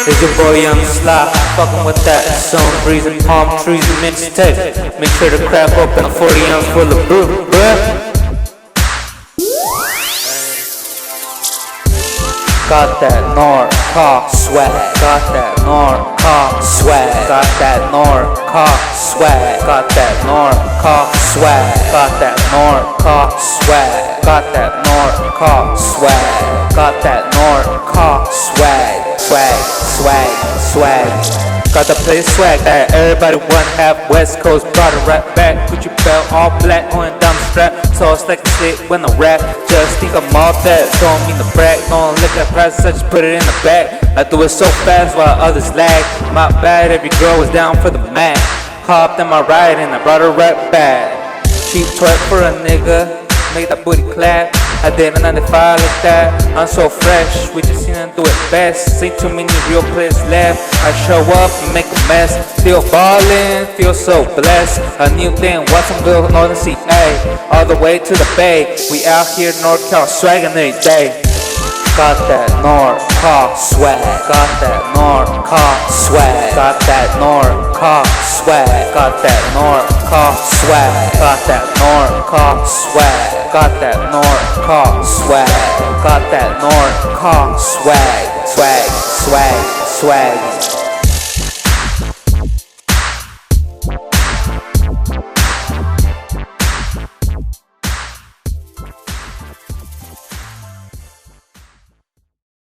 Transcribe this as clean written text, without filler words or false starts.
It's your boy Young Sly, fucking with that sun breeze and palm trees and mixtape. Make sure to crack open a 40 ounce full of brew, bruh. Got that Norco swag, got that Norco swag, got that Norco swag, got that Norco swag, got that Norco swag, got that Norco swag, got that Norco swag, swag. Got the place swag that everybody wanna have. West Coast brought it right back. Put your belt all black on down the strap. So it's like a stick when I rap. Just think I'm all that, don't mean to brag. Don't look at prices, I just put it in the bag. I do it so fast while others lag. My bad, every girl was down for the man. Hopped in my ride and I brought her right back. Cheap twerk for a nigga, make that booty clap. I did a 95 like that, I'm so fresh, we just seen them do it best. Ain't too many real players left, I show up and make a mess. Still ballin', feel so blessed. A new thing, Watsonville, Northern CA, all the way to the Bay. We out here NorCal, swaggin' every day. Got that Norco swag, got that Norco swag, got that Norco swag, got that Norco swag, got that Norco swag, got that Norco swag, got that Norco swag, swag.